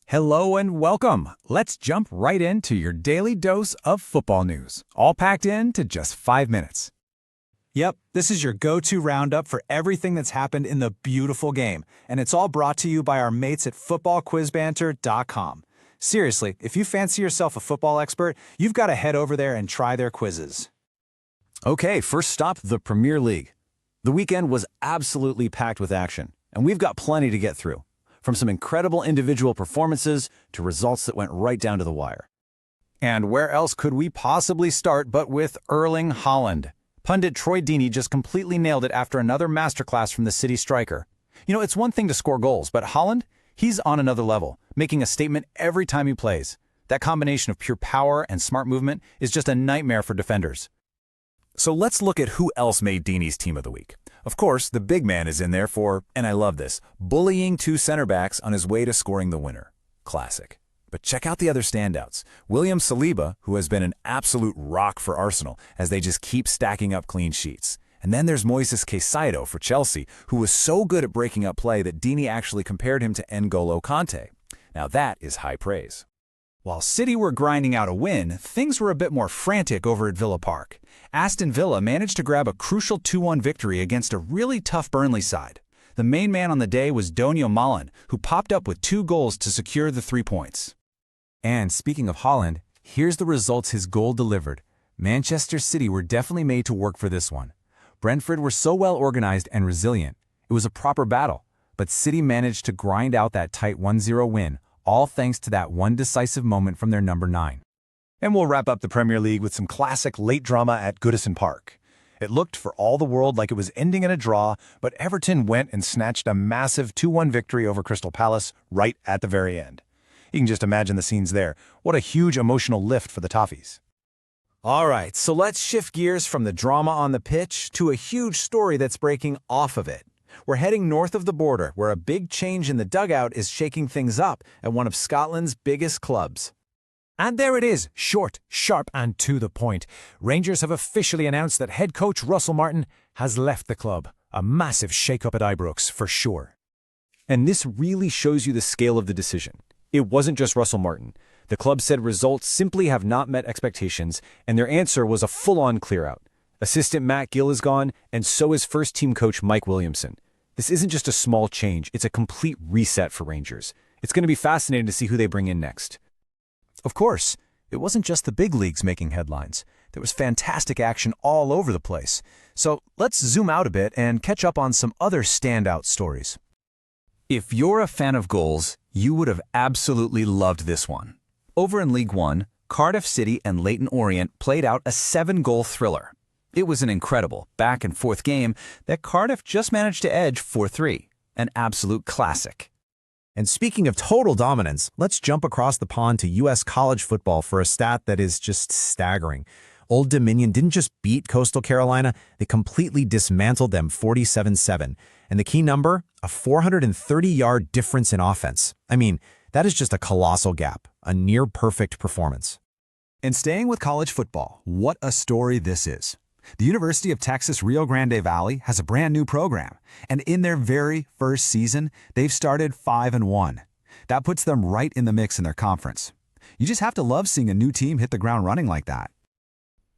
Hello and welcome. Let's jump right into your daily dose of football news, all packed into just 5 minutes. Yep, this is your go-to roundup for everything that's happened in the beautiful game, and it's all brought to you by our mates at footballquizbanter.com. Seriously, if you fancy yourself a football expert, you've got to head over there and try their quizzes. Okay, first stop, the Premier League. The weekend was absolutely packed with action, and we've got plenty to get through. From some incredible individual performances to results that went right down to the wire. And where else could we possibly start but with Erling Haaland? Pundit Troy Deeney just completely nailed it after another masterclass from the City striker. You know, it's one thing to score goals, but Haaland, he's on another level, making a statement every time he plays. That combination of pure power and smart movement is just a nightmare for defenders. So let's look at who else made Deeney's Team of the Week. Of course, the big man is in there for, and I love this, bullying two center backs on his way to scoring the winner. Classic. But check out the other standouts. William Saliba, who has been an absolute rock for Arsenal as they just keep stacking up clean sheets. And then there's Moises Caicedo for Chelsea, who was so good at breaking up play that Deeney actually compared him to N'Golo Kante. Now that is high praise. While City were grinding out a win, things were a bit more frantic over at Villa Park. Aston Villa managed to grab a crucial 2-1 victory against a really tough Burnley side. The main man on the day was Donio Malen, who popped up with 2 goals to secure the 3 points. And speaking of Haaland, here's the results his goal delivered. Manchester City were definitely made to work for this one. Brentford were so well organized and resilient. It was a proper battle, but City managed to grind out that tight 1-0 win, all thanks to that one decisive moment from their number 9. And we'll wrap up the Premier League with some classic late drama at Goodison Park. It looked for all the world like it was ending in a draw, but Everton went and snatched a massive 2-1 victory over Crystal Palace right at the very end. You can just imagine the scenes there. What a huge emotional lift for the Toffees. All right, so let's shift gears from the drama on the pitch to a huge story that's breaking off of it. We're heading north of the border, where a big change in the dugout is shaking things up at one of Scotland's biggest clubs. And there it is, short, sharp, and to the point. Rangers have officially announced that head coach Russell Martin has left the club. A massive shake-up at Ibrox, for sure. And this really shows you the scale of the decision. It wasn't just Russell Martin. The club said results simply have not met expectations, and their answer was a full-on clear-out. Assistant Matt Gill is gone, and so is first-team coach Mike Williamson. This isn't just a small change, it's a complete reset for Rangers. It's going to be fascinating to see who they bring in next. Of course, it wasn't just the big leagues making headlines. There was fantastic action all over the place. So let's zoom out a bit and catch up on some other standout stories. If you're a fan of goals, you would have absolutely loved this one. Over in League One, Cardiff City and Leyton Orient played out a 7-goal thriller. It was an incredible back-and-forth game that Cardiff just managed to edge 4-3, an absolute classic. And speaking of total dominance, let's jump across the pond to U.S. college football for a stat that is just staggering. Old Dominion didn't just beat Coastal Carolina, they completely dismantled them 47-7. And the key number? A 430-yard difference in offense. I mean, that is just a colossal gap, a near-perfect performance. And staying with college football, what a story this is. The University of Texas Rio Grande Valley has a brand new program, and in their very first season, they've started 5-1. That puts them right in the mix in their conference. You just have to love seeing a new team hit the ground running like that.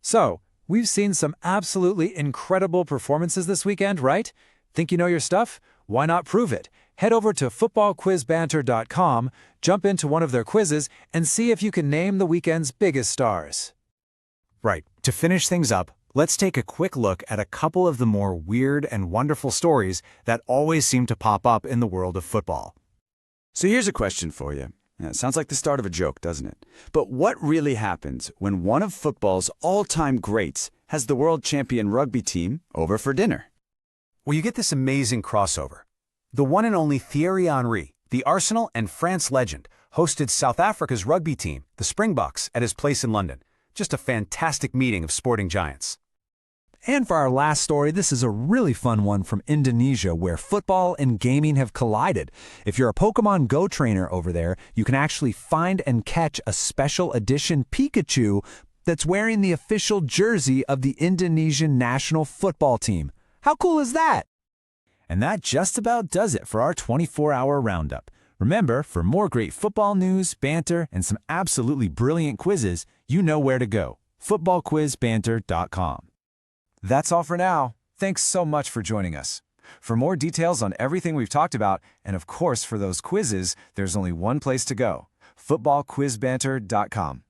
So, we've seen some absolutely incredible performances this weekend, right? Think you know your stuff? Why not prove it? Head over to footballquizbanter.com, jump into one of their quizzes, and see if you can name the weekend's biggest stars. Right, to finish things up, let's take a quick look at a couple of the more weird and wonderful stories that always seem to pop up in the world of football. So here's a question for you. It sounds like the start of a joke, doesn't it? But what really happens when one of football's all-time greats has the world champion rugby team over for dinner? Well, you get this amazing crossover. The one and only Thierry Henry, the Arsenal and France legend, hosted South Africa's rugby team, the Springboks, at his place in London. Just a fantastic meeting of sporting giants. And for our last story, this is a really fun one from Indonesia where football and gaming have collided. If you're a Pokemon Go trainer over there, you can actually find and catch a special edition Pikachu that's wearing the official jersey of the Indonesian national football team. How cool is that? And that just about does it for our 24-hour roundup. Remember, for more great football news, banter, and some absolutely brilliant quizzes, you know where to go. footballquizbanter.com. That's all for now. Thanks so much for joining us. For more details on everything we've talked about, and of course for those quizzes, there's only one place to go: footballquizbanter.com.